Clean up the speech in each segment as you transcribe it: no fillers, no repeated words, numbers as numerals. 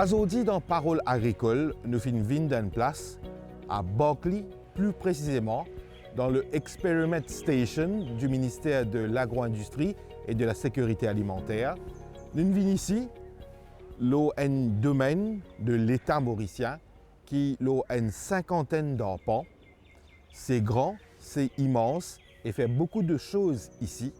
Aujourd'hui, dans Parole agricole, nous faisons une place à Berkeley, plus précisément dans le Experiment Station du ministère de l'Agro-Industrie et de la Sécurité alimentaire. Nous venons ici, l'eau un domaine de l'État mauricien qui a une cinquantaine d'arpents. C'est grand, c'est immense et fait beaucoup de choses ici.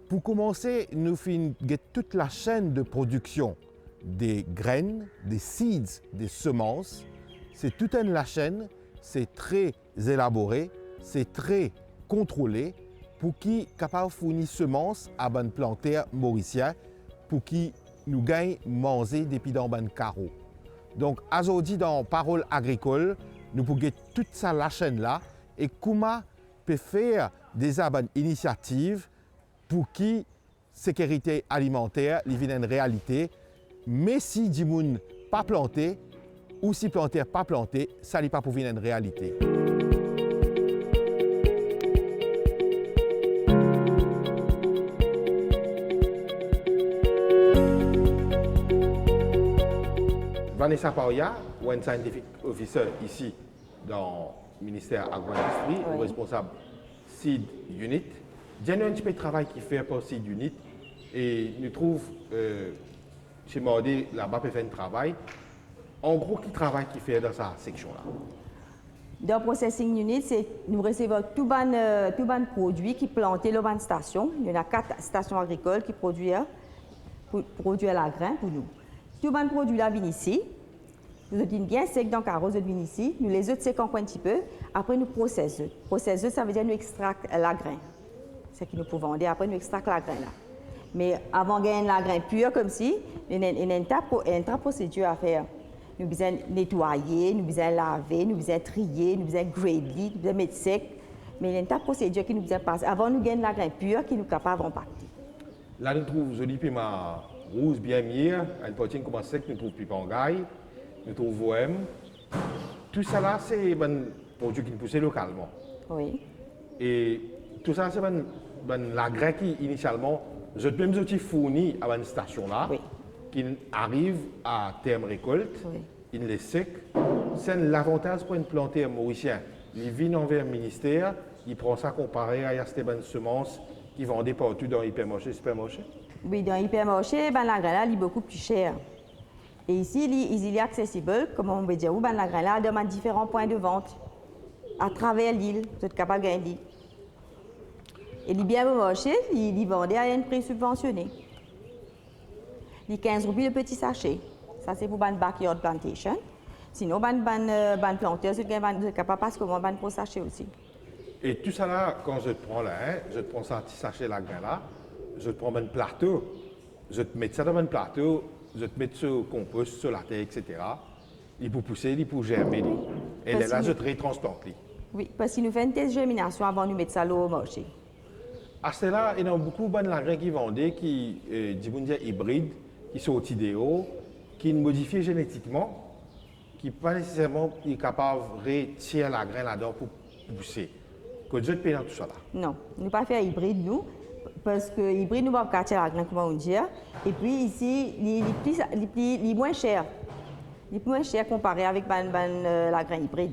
Pour commencer, nous faisons toute la chaîne de production des graines, des seeds, des semences. C'est toute la chaîne, c'est très élaboré, c'est très contrôlé pour qui capable de fournir semences à ban plantaire mauricien pour qui nous gagne manger depuis dans ban carreau. Donc aujourd'hui dans Parole agricole, nous pouvons toute ça la chaîne là et comment peut faire des initiatives pour qui sécurité alimentaire devienne une réalité. Mais si du monde pas planté ou si plantaire pas planté, ça n'est pas pour une réalité. Vanessa Pauya, un scientific officer ici dans le ministère Agro-Industrie, oui. Responsable Seed Unit. J'ai un petit peu de travail qui fait pour Seed Unit et nous trouvons chez Mordé là-bas peut faire un travail. En gros, qui travaille qui fait dans sa section-là? Dans le processing unit, nous recevons tout ban produits qui plantés dans la station. Il y en a 4 stations agricoles qui produisent la grain pour nous. Tout ban produit là vient ici. Nous disons bien sec dans le carreau, nous venons ici. Nous les autres séquons un petit peu. Après, nous processons. Processons, ça veut dire nous extractons la grain. C'est ce que nous pouvons vendre. Après, nous extractons la grain là. Mais avant de gagner la grain pure comme si, il y a une procédure à faire. Nous devons nettoyer, nous devons laver, nous devons trier, nous devons grader, nous devons mettre sec. Mais il y a une procédure qui nous devons passer avant de gagner la grain pure qui nous capable d'empacter. Là, nous trouvons joli piment rouge bien mûr, un potin comme sec, nous trouvons piment gaille, nous trouvons voème. Tout ça là, c'est un produit qui nous pousse localement. Oui. Et tout ça, c'est la grain qui initialement je peux même fournir à une station là, oui. Qui arrive à terme récolte, oui. Il les sec. C'est l'avantage pour une plantaire mauricien. Il vient envers le ministère, il prend ça comparé à ces semences qui vendaient partout dans l'hypermarché, supermarché. Oui, dans l'hypermarché, la grain là est beaucoup plus cher. Et ici, il est accessible, comme on peut dire, la grain là dans différents points de vente à travers l'île. Vous êtes capable de gagner. Et les biens au marché, ils vendaient à un prix subventionné. Les 15 roupies le petit sachet. Ça, c'est pour une backyard plantation. Sinon, ban planteur, c'est capable parce que moi, ban pour sachet aussi. Et tout ça là, quand je te prends là, je te prends ça petit sachet là, je te prends un plateau, je te mets ça dans un plateau, je te mets sur le compost, sur la terre, etc. Il peut pousser, il peut germer. Et là, je te rétransporte. Oui, parce qu'il nous fait une test de germination avant de mettre ça au marché. À cela, il y a beaucoup de grains qui vendent, qui sont hybrides, qui sont idéaux, qui sont modifiés génétiquement, qui ne sont pas nécessairement capables de retirer la graine là-dedans pour pousser. Que Dieu te paye dans tout ça là. Non, nous ne pas faire hybride, nous, parce que hybride, nous ne pouvons pas retirer la graine, comment on dit. Et puis ici, il est moins cher. Il est moins cher comparé avec la graine hybride.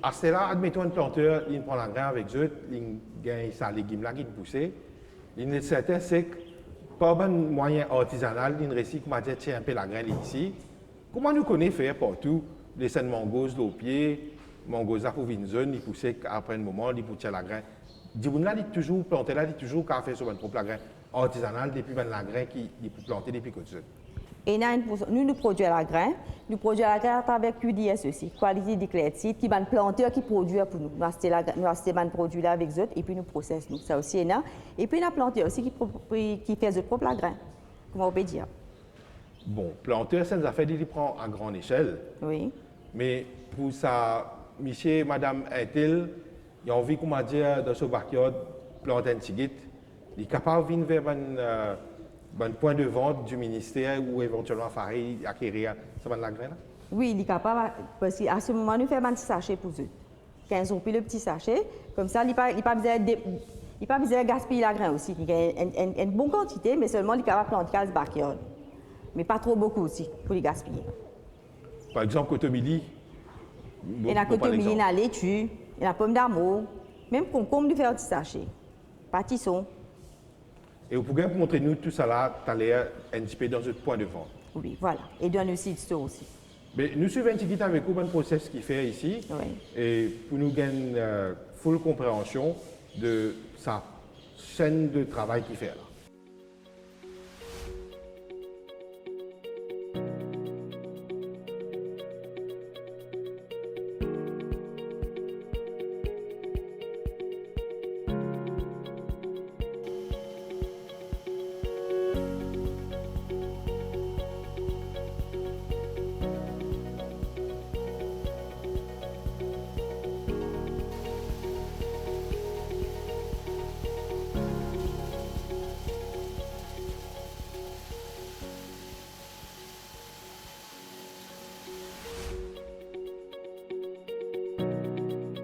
À cela, admettons un planteur, il prend la graine avec eux, il gagne sa légume là qui pousse. Il est certain, c'est que par un moyen artisanal, il réussit à dire un peu la graine ici. Comment nous connaissons faire partout les scènes mangos au pied, mangos pour une zone, il pousse après un moment, il pousse la graine. Du coup, là, il est toujours planté là, il est toujours qu'à faire sur une propre graine artisanale depuis la graine qui est plantée depuis que zone. Et nous produisons la graine. Nous produisons la graine à travers QDS aussi, Quality Declared Seed, qui est un planteur qui produit pour nous. Nous achetons un produit là avec eux et puis nous processons. Ça aussi est là. Et puis, un planteur aussi qui fait son propre grain. Comment on peut dire? Bon, planteur, c'est une affaire qui prend à grande échelle. Oui. Mais pour ça, monsieur, madame Intel, il a envie, comment dire, dans ce backyard, planter un tigit. Il est capable de venir vers un point de vente du ministère ou éventuellement faire acquérir la graine? Oui, il est capable, parce qu'à ce moment, nous faisons un petit sachet pour eux. 15 roupies le petit sachet. Comme ça, il n'a pas besoin de gaspiller la graine aussi. Il a une bonne quantité, mais seulement il est capable de planter 15 backyard. mais pas trop beaucoup aussi, pour les gaspiller. Par exemple, cotomili. Et la cotomili, la laitue, et la pomme d'amour, même concombre du fer sachet, pâtisson. Et vous pouvez montrer nous tout ça là, tu as l'air un petit peu dans notre point de vente. Oui, voilà. Et dans le site store aussi. Mais nous suivons un petit peu avec vous, le process qu'il fait ici. Oui. Et pour nous gagner full compréhension de sa chaîne de travail qu'il fait là.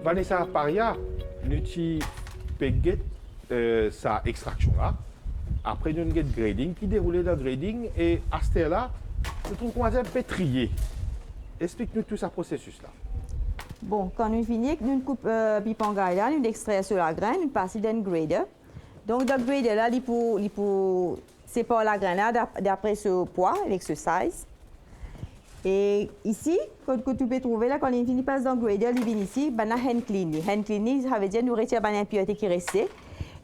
Vanessa Paria, nous avons sa extraction là. Après, nous avons le grading qui déroule le grading et à ce là, nous trouvons qu'on va pétrier. Explique-nous tout ce processus là. Bon, quand nous finissons, nous coupons pipanga là, nous extraisons sur la graine, nous passons dans le grader. Donc, dans le grader là, il faut séparer la graine là d'après ce poids, avec ce size. Et ici, quand tu peux trouver là, quand il finit passe dans le grader, il vient ici, il y a hand cleaning. Hand cleaning, ça veut dire nous retirer les impuretés qui restent. Et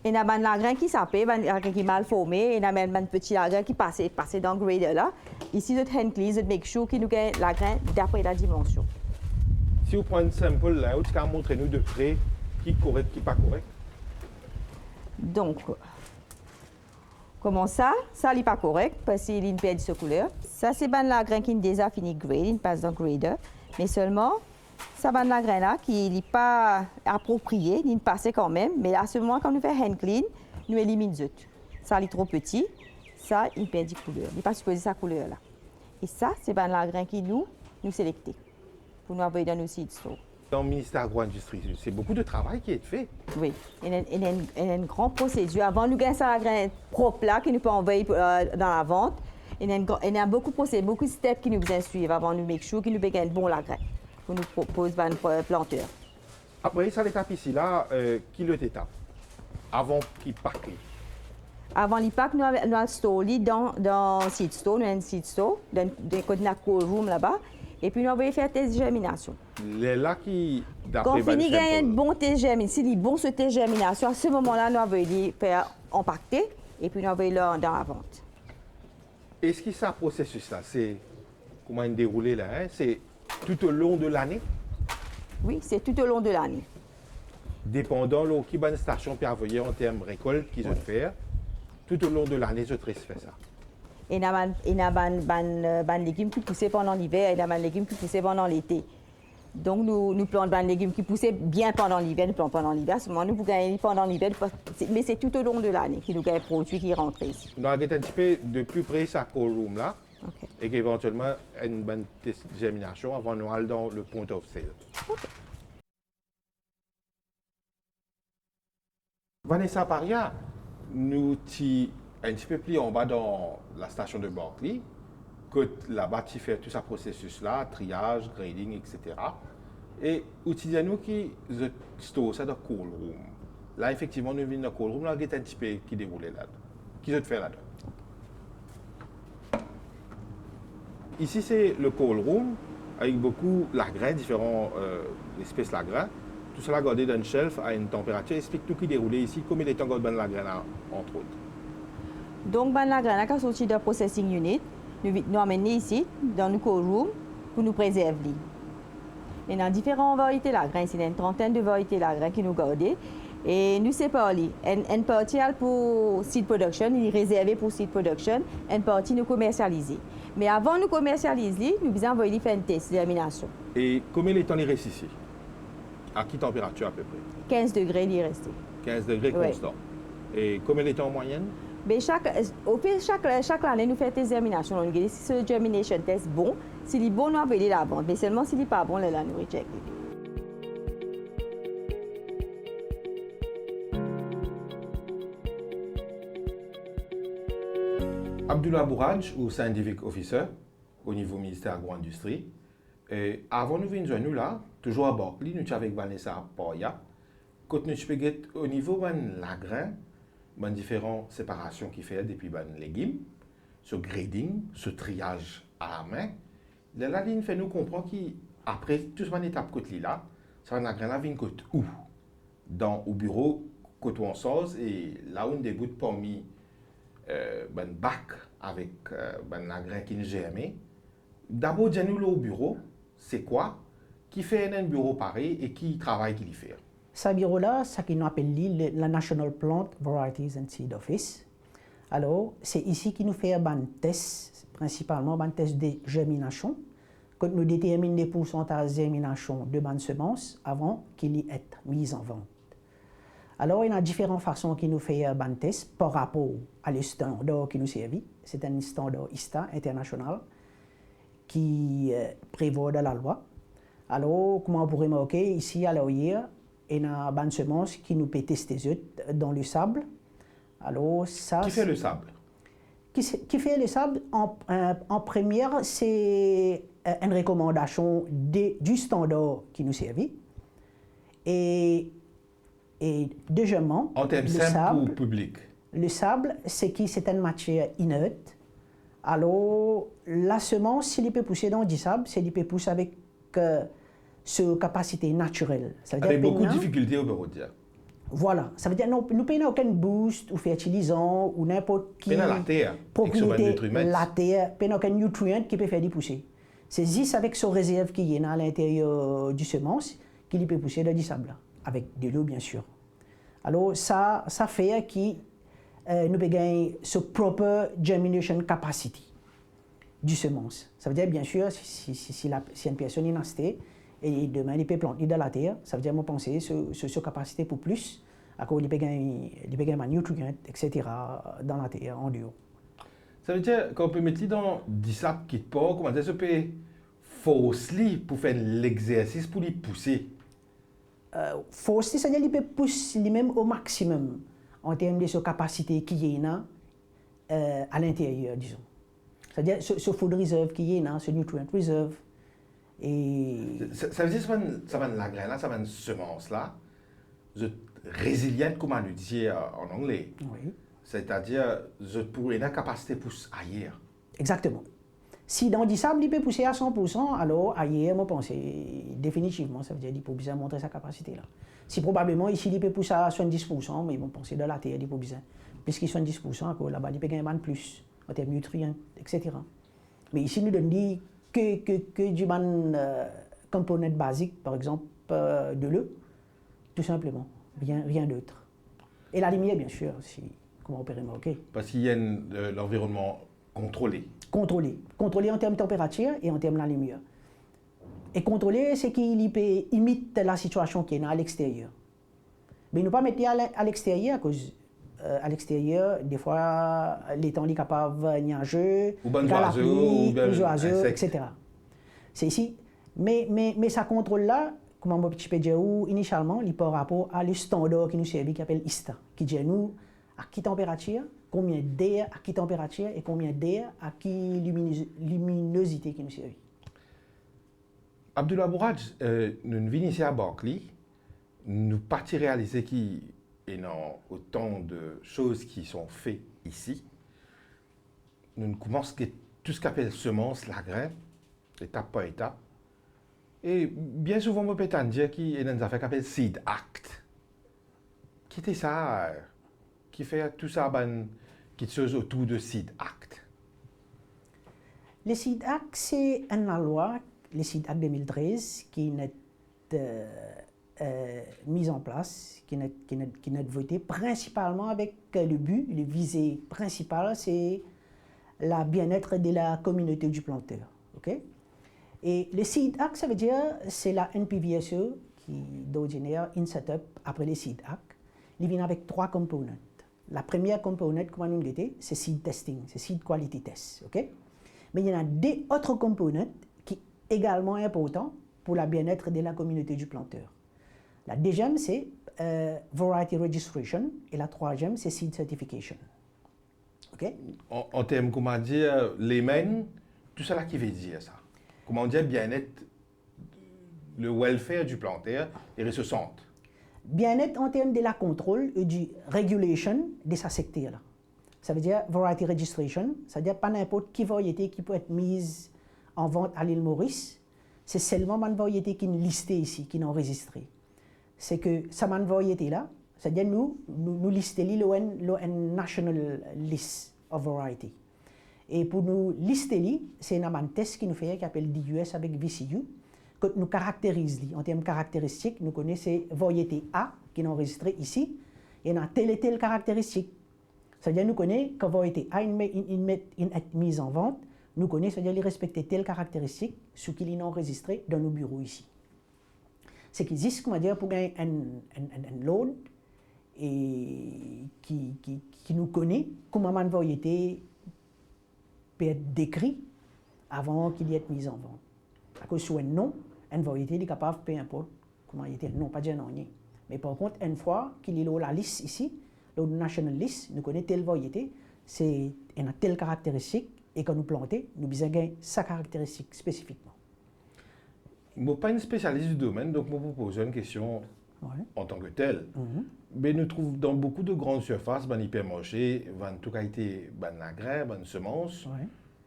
il y a la graine qui s'appelle, la graine qui est mal formée, et il y a un petit grain qui passe dans le grader là. Ici, notre hand clean, notre make sure qu'il nous gagne la graine d'après la dimension. Si vous prenez un sample là, vous pouvez montrer nous de près qui est correct, qui n'est pas correct. Donc, comment ça? Ça n'est pas correct parce qu'il y a une paire de couleur. Ça, c'est la graine qui est déjà fini grade, il passe dans le grader. Mais seulement, ça va la graine là qui n'est pas appropriée, il passe quand même. Mais à ce moment, quand nous faisons hand clean, nous éliminons tout. Ça, il est trop petit. Ça, il perd de couleur. Il n'est pas supposé sa couleur là. Et ça, c'est la graine qui nous sélectons pour nous envoyer dans nos sites. Dans le ministère de l'Agro-Industrie, c'est beaucoup de travail qui est fait. Oui, il y a une grande procédure. Avant nous gagner la graine propre là, qui nous peut envoyer dans la vente, il y a beaucoup de procédures, beaucoup de steps qui nous besoin suivre avant nous make sure qu'ils nous gagnent bon la graine pour nous proposer un planteur. Après, ça l'étape ici là, qui est l'étape avant qu'il parte. Avant l'IPAC, nous avons un store dans le site store, nous avons un site store, dans le cold room là-bas. Et puis, nous avons fait un test de germination. Là qui, quand on finit de gagner un bon test de germination, si bon ce test de germination, à ce moment-là, nous avons faire empaqueter et puis nous avons dans la vente. Est-ce que ce processus-là, c'est comment il déroule là, hein? C'est tout au long de l'année? Oui, c'est tout au long de l'année. Dépendant de qui bonne station puis envoyer en termes de récolte qu'ils ont fait, tout au long de l'année, je fais ça. Il y a des légumes qui poussent pendant l'hiver et des légumes qui poussent pendant l'été. Donc, nous plantons des légumes qui poussent bien pendant l'hiver, nous plantons pendant l'hiver. À ce moment, nous pouvons gagner pendant l'hiver, mais c'est tout au long de l'année que nous gagnons les produits qui rentrent ici. Nous allons un petit peu de plus près sa cold room là, okay. Et qu'éventuellement, une bonne germination avant nous aller dans le point of sale. Okay. Vanessa Paria, nous sommes un petit peu plus en bas dans la station de Barclay, que là-bas, tu fais tout ce processus-là, triage, grading, etc. Et utilisez-nous qui store ça dans le cold room. Là, effectivement, nous venons dans le cold room, là, il y a un petit peu qui déroule là-dedans. Qui se fait là-dedans. Ici, c'est le cold room, avec beaucoup de grains, différentes espèces de grains. Tout cela gardé dans une shelf à une température. Explique tout qui déroule ici, combien de temps gardé la graine, entre autres. Donc, la graine qui est sortie de la processing unit, nous amenons ici, dans le cold room, pour nous préserver. Il y a différentes variétés de la graine. Il y a une trentaine de variétés de la graine qui nous gardent. Et nous séparons. Une partie pour seed production, il est réservé pour seed production. Une partie nous commercialiser. Mais avant de commercialiser, nous devons envoyer faire un test de germination. Et combien de temps il reste ici? À quelle température à peu près? 15 degrés, il est resté. 15 degrés constant. Et combien de temps en moyenne? Mais chaque année, nous faisons des germinations. Si ce germination test bon, s'il est bon, nous avons la vente. Mais seulement s'il n'est pas bon, là, nous recheckons. Abdullah Bouraj, ou Scientific Officer au niveau ministère agro-industrie. Et avant de venir nous là, toujours à Berkeley, nous sommes avec Vanessa Poya. Quand nous sommes au niveau de la grain, de différentes séparations qui fait depuis les légumes, ce grading, ce triage à la main, la ligne fait nous comprendre qu'après toute cette étape côté là, ça va la grain la vigne côté où? Au bureau, côté où on sort, et là où on débute parmi un bac avec la grain qui nous GME. D'abord, dis-nous au bureau, c'est quoi? Qui fait un bureau pareil et qui travaille qui le fait? Ce bureau-là, c'est ce qu'on appelle la National Plant Varieties and Seed Office. Alors, c'est ici qu'il nous fait un test, principalement un test de germination, quand nous déterminons les pourcentages de germination de bonnes semences avant qu'il y ait mis en vente. Alors, il y a différentes façons qu'il nous fait un test par rapport à le standard qui nous servit. C'est un standard ISTA international qui prévoit de la loi. Alors, comment on pourrait remarquer, ici à l'arrière, il y a une semence qui nous peut tester dans le sable. Alors, ça, qui fait le sable? Qui fait le sable, en première, c'est une recommandation du standard qui nous servit. Et deuxièmement, en termes simples ou publics? Le sable, c'est une matière inerte. Alors, la semence, s'il peut pousser dans du sable, c'est qu'il peut pousser avec sa capacité naturelle. Ça veut dire avec beaucoup de difficultés, on peut dire. Voilà, ça veut dire nous n'avons aucun boost ou fertilisant ou n'importe qui propriété la terre, pas aucun nutrient qui peut faire pousser. C'est juste avec son réserve qui est à l'intérieur du semence qu'il peut pousser dans du sable, avec de l'eau bien sûr. Alors ça fait que nous pouvons gagner ce proper germination capacity du semence. Ça veut dire bien sûr si une personne est installée et demain il peut planter dans la terre, ça veut dire moi penser sur capacité pour plus, à cause il peut gagner des nutriments etc. dans la terre en dehors. Ça veut dire qu'on peut mettre dans du sable qui te porte, comment dire, ça peut forcer pour faire l'exercice pour les pousser. Forcer, c'est-à-dire qu'il peut pousser lui-même au maximum en termes de sa capacité qui est là à l'intérieur, disons. C'est-à-dire ce food reserve qui est là, ce nutrient reserve. Et ça veut dire que ça va la graine là, ça va une semence là, résiliente comme on dit en anglais. Oui. C'est-à-dire je pourrais une capacité pousse ailleurs. Exactement. Si dans du sable il peut pousser à 100%, alors ailleurs, moi pense définitivement, ça veut dire qu'il peut bien montrer sa capacité là. Si probablement ici il peut pousser à 70%, mais ils vont penser dans la terre il peut bien. Puisqu'il 70%, là-bas il peut gagner plus en termes de nutriments, etc. Mais ici nous donnons que du component basique, par exemple de l'eau, tout simplement, rien d'autre. Et la lumière, bien sûr, comment on peut remarquer. Parce qu'il y a l'environnement contrôlé. Contrôlé en termes de température et en termes de la lumière. Et contrôler, c'est qu'il peut imiter la situation qui est à l'extérieur. Mais ne pas mettre à l'extérieur, à cause à l'extérieur, des fois, les temps sont capables de nager, ou oiseaux, etc. C'est ici. Mais ça contrôle là, comment on peut dire, initialement, par rapport à le standard qui nous servait, qui s'appelle ISTA, qui dit nous à quelle température, combien d'air à quelle température et combien d'air à quelle luminosité qui nous servait. Abdullah Bouraj, nous venons ici à Berkeley, nous partis réaliser qu'il y a autant de choses qui sont faites ici. Nous commençons tout ce qu'on appelle semence, la graine, étape par étape. Et bien souvent, on peut dire qu'il y a une affaire qu'on appelle Seed Act. Qui était ça? Qui fait tout ça, qui se chose autour de Seed Act? Le Seed Act, c'est une loi, le Seed Act 2013, qui est mise en place, qui est votée principalement avec le but, le visée principal, c'est le bien-être de la communauté du planteur. Okay? Et le Seed Act, ça veut dire c'est la NPVSE qui d'ordinaire in setup après le Seed Act. Il vient avec 3 composantes. La première composante, comme on dit, c'est seed testing, c'est seed quality test. Okay? Mais il y en a 2 autres composantes qui sont également importantes pour le bien-être de la communauté du planteur. La deuxième, c'est Variety Registration et la troisième, c'est Seed Certification. OK? En termes, comment dire, les mains, tout cela qui veut dire ça. Comment dire, bien-être, le welfare du plantaire et se sentent. Bien-être en termes de la contrôle et du regulation de sa secteur là. Ça veut dire variety registration, c'est-à-dire pas n'importe quelle variété qui peut être mise en vente à l'île Maurice, c'est seulement une variété qui est listée ici, qui est enregistrée. C'est que cette variété là, c'est-à-dire nous listons le national list of variety. Et pour nous lister, c'est un test qui nous fait qui s'appelle DUS avec VCU, que nous caractérise en termes caractéristiques, nous connaissons variété A qui est enregistrée ici, et on a telle et telle caractéristique. C'est-à-dire nous connaissons quand variété A est mise en vente, nous connaissons, c'est-à-dire les respecter telles caractéristiques, ce qu'il est enregistré dans nos bureaux ici. C'est qu'il existe, comment dire, pour gagner un load et qui nous connaît comment une variété peut être décrite avant qu'il y ait mise en vente. À cause de un nom, une variété est capable, peu importe comment il était, non, pas dire non. Mais par contre, une fois qu'il est la liste ici, le national list, nous connaissons telle variété, c'est une telle caractéristique, et quand nous plantons, nous avons gagné sa caractéristique spécifiquement. Je ne suis pas une spécialiste du domaine, donc je vous pose une question en tant que telle. Mais nous trouvons dans beaucoup de grandes surfaces, des hypermarchés, en tout cas, des agrès, des semences,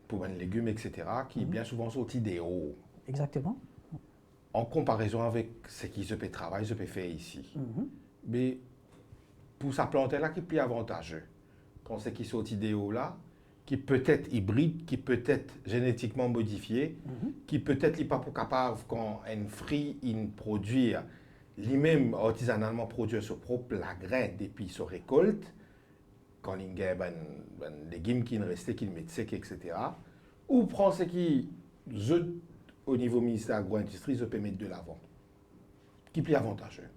pour des légumes, etc., qui bien souvent sont idéaux. Exactement. En comparaison avec ce qui se peut travailler, se peut faire ici. Mais pour sa plante-là, qui est plus avantageux, quand c'est qui sont idéaux là, qui peut être hybride, qui peut être génétiquement modifié, qui peut être pas capable quand un fruit produire lui-même artisanalement produire son propre grain depuis sa récolte, quand il y a des légumes qui restent, qui mettent sec, etc. Ou prend ce qui au niveau ministère de l'agro-industrie, se peut mettre de l'avant. Qui est plus avantageux?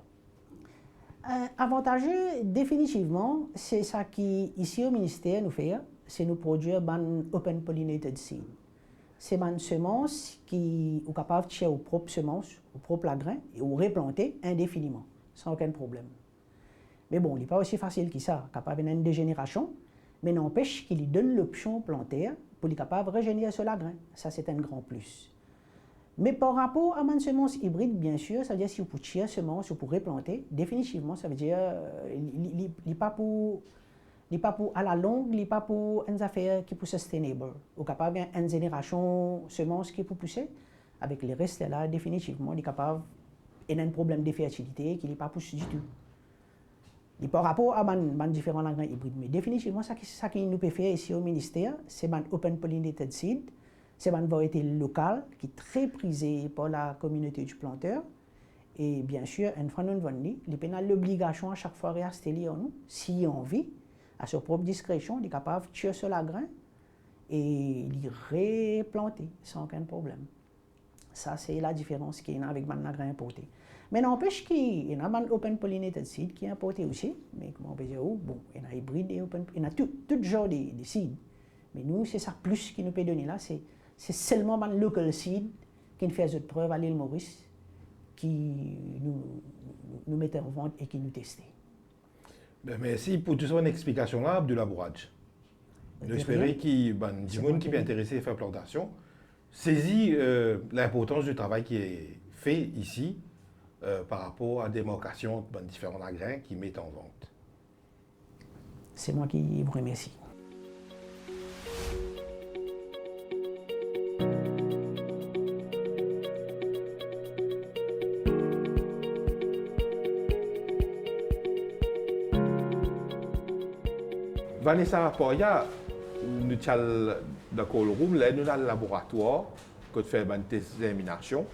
Avantageux, définitivement, c'est ça qui, ici au ministère, nous fait, c'est nous produire des open pollinated seeds. C'est des semences qui sont capables de tirer aux propres semences, aux propres grains, et ou replanter indéfiniment, sans aucun problème. Mais bon, il n'est pas aussi facile que ça, capable d'une dégénération, mais n'empêche qu'il lui donne l'option au plantaire pour être capable de régénérer ce grain. Ça, c'est un grand plus. Mais par rapport à une semence hybride, bien sûr, ça veut dire si vous pouvez tirer semence ou pour replanter, définitivement, ça veut dire il n'est pas pour à la longue, il n'est pas pour une affaire qui est sustainable. Ou capable une génération semence qui peut pousser, avec les restes là, définitivement, il est capable, il a un problème de fertilité qui n'est pas poussé du tout. Et par rapport à différents grains hybrides, mais définitivement, ça qui nous peut faire ici au ministère, c'est un open pollinated seed. C'est une variété locale qui est très prisée par la communauté du planteur. Et bien sûr, une fois nous vendons, il a l'obligation à chaque fois de rester en nous, s'il a envie, à sa propre discrétion, il est capable de tuer sur la grain et de replanter sans aucun problème. Ça, c'est la différence qu'il y a avec un grain importé. Mais n'empêche qu'il y a un open pollinated seed qui est importé aussi. Mais comment on peut dire, bon, il y a un hybride et open, il y a tout genre de seeds. Mais nous, c'est ça plus qui nous peut donner là, c'est seulement un local seed qui nous fait cette preuve à l'île Maurice, qui nous mettait en vente et qui nous testait. Ben merci pour toute cette explication là, Abdullah Bourradj. J'espère qu'il y a des gens qui sont intéressés à faire plantation, saisit l'importance du travail qui est fait ici par rapport à la démarcation de différents grains qui mettent en vente. C'est moi qui vous remercie. Vanessa Poya, nous avons dans le room, là, nous avons le laboratoire qui fait un test de germination.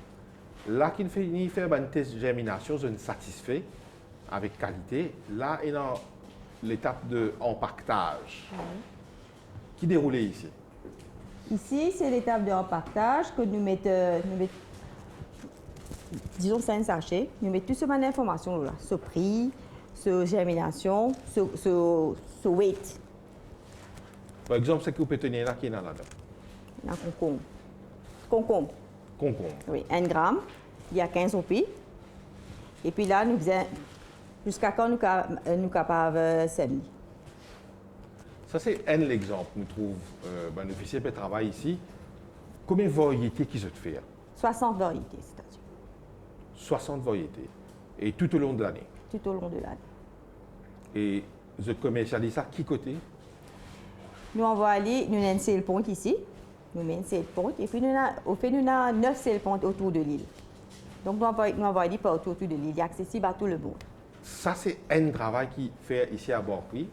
Là, qui fait un test de germination, je suis satisfait avec qualité. Là, il y a l'étape de empaquetage qui déroule ici. Ici, c'est l'étape de empaquetage que nous mettons, disons, c'est un sachet. Nous mettons toutes ces informations là, ce prix, ce germination, ce weight. Par exemple, ce que vous pouvez tenir là, qui est là-dedans. Un concombre. Concombre. Concombre. Oui, 1 gramme, il y a 15 roupies. Et puis là, nous faisons jusqu'à quand nous sommes capables de semer. Ça, c'est un exemple. Nous trouvons un officier qui travaille ici. Combien de variétés qui se fait? 60 variétés, c'est-à-dire. 60 variétés. Et tout au long de l'année. Tout au long de l'année. Et je commercialise ça qui côté? Nous, on va aller, nous avons une sale point ici. Nous avons une sale point. Et puis, nous avons 9 sale points autour de l'île. Donc, nous envoyons aller partout autour de l'île. Il est accessible à tout le monde. Ça, c'est un travail qui fait ici à Berkeley.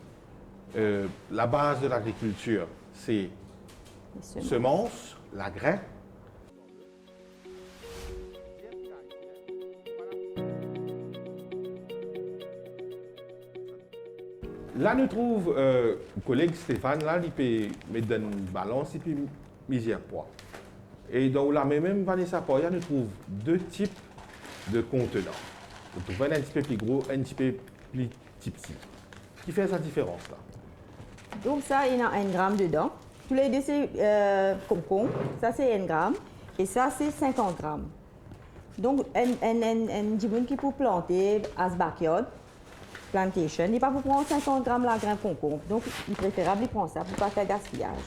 La base de l'agriculture, c'est Les semences, la graine. Là, nous trouvons le collègue Stéphane, là, il peut mettre dans une balance et puis miser poids. Et dans la même Vanessa Poya, nous trouvons deux types de contenants. Nous trouvons un petit peu plus gros, un petit peu plus petit. Qui fait sa différence là? Donc, ça, il y a 1 gramme dedans. Tous les deux, c'est concombre. Ça, c'est 1 gramme. Et ça, c'est 50 grammes. Donc, un djibouti qui peut planter à ce backyard, plantation, il n'est pas pour prendre 50 grammes la graine concombre. Donc, il est préférable de prendre ça pour ne pas faire gaspillage.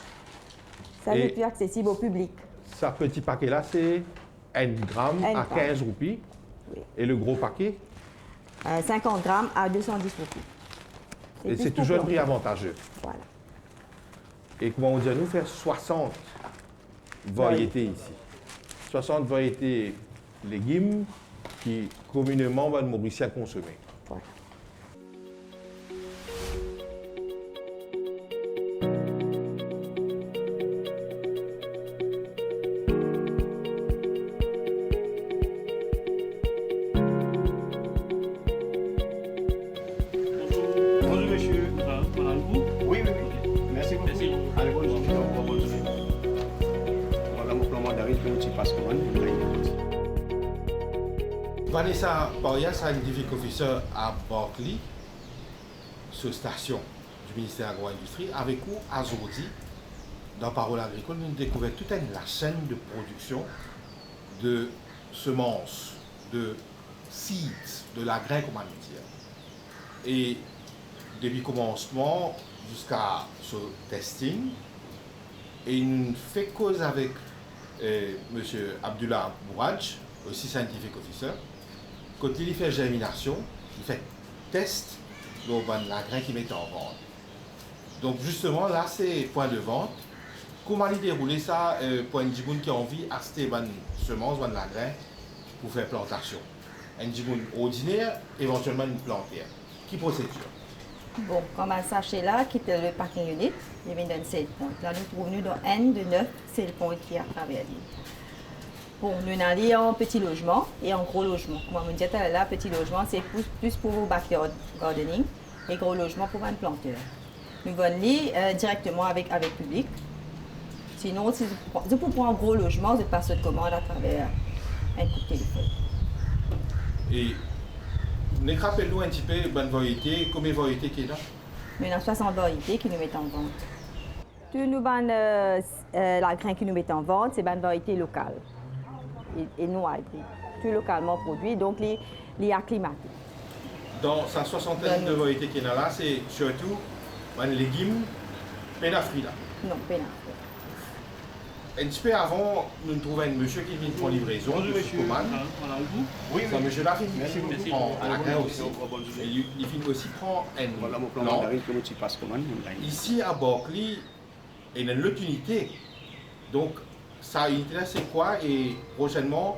Ça est plus accessible au public. Ce petit paquet-là, c'est 1 gramme à 15 roupies. Oui. Et le gros paquet? 50 grammes à 210 roupies. Et c'est toujours un prix avantageux. Voilà. Et comment on dit, nous faire 60 variétés ici. 60 variétés légumes qui communément va nous Mauricien consommer. Voilà. Bonjour monsieur, parlez-vous? Oui. Merci beaucoup. Merci. Allez, bonjour. Voilà mon plan mandarin, puis un petit passe-commande. Vanessa Paria, scientific officer à Berkeley, sur station du ministère de l'Agro-Industrie, avec vous, aujourd'hui, dans Parole agricole, nous avons découvert toute la chaîne de production de semences, de seeds, de la graine humanitaire. Et depuis le commencement jusqu'à ce testing, et nous fait cause avec M. Abdullah Bouraj, aussi scientific officer. Quand il fait germination, il fait test de la graine qui met en vente. Donc justement là c'est point de vente. Comment il dérouler ça pour un djiboun qui a envie d'acheter une semence, une la graine pour faire plantation. Un djiboun ordinaire, éventuellement une plantière. Qui procédure? Bon, comme un sachet là, qui était le packing unit, il vient d'un sale point. Là, nous trouvons dans N de 9 sale points qui est à travers l'île. Bon, nous avons un petit logement et un gros logement. Comme on dit là, petit logement, c'est plus pour vos backyard gardening et gros logement pour un planteur. Nous venons directement avec le public. Sinon, si vous prendre un gros logement, vous passez de commande à travers un coup de téléphone. Et nous rappelons un petit peu bonne variété, combien de variétés qu'il y a là? Nous avons 60 variétés qui nous mettent en vente. Tout nous la graine qui nous met en vente, c'est une variété locale et non hybride. Tout localement produit, donc les acclimatés. Dans sa soixantaine de variétés qu'il y a là, c'est surtout les légumes pénafri là. Non, pénal. Un petit peu avant, nous trouvons un monsieur qui vient pour livraison. Bonjour de monsieur, commande. parlez-vous? Oui. Ce monsieur-là, Merci beaucoup. il prend la graine aussi. Bonjour. Il finit aussi prendre Voilà mon un plan plan. mandarin, puis un petit passe-commande. Ici à Berkeley, il y a une autre unité. Donc, sa unité là, c'est quoi? Et prochainement,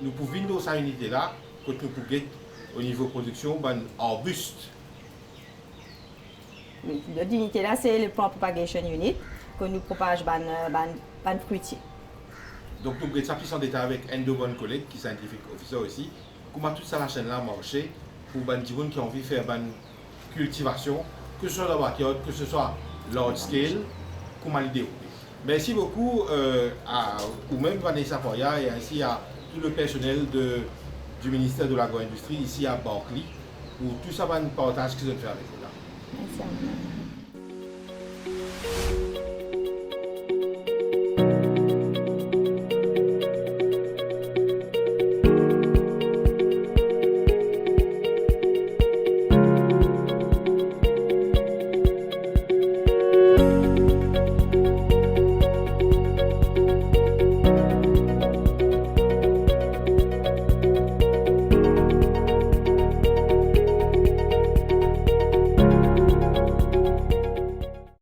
nous pouvons dans cette unité-là, quand nous pouvons get au niveau production, un arbuste. Oui, l'autre unité là, c'est le plant propagation unit que nous propage ban fruitier. Donc, nous avons ça plus en détail avec un de nos collègues qui est scientific officer aussi. Comment toute ça, la chaîne-là marche pour les gens qui ont envie de faire une cultivation, que ce soit dans la backyard, que ce soit large scale, comment l'idée. Merci beaucoup ou même Vanessa Poya et ainsi à tout le personnel du ministère de l'Agro-Industrie ici à Berkeley pour tout ça, un partage qu'ils ont fait avec nous là. Merci à vous.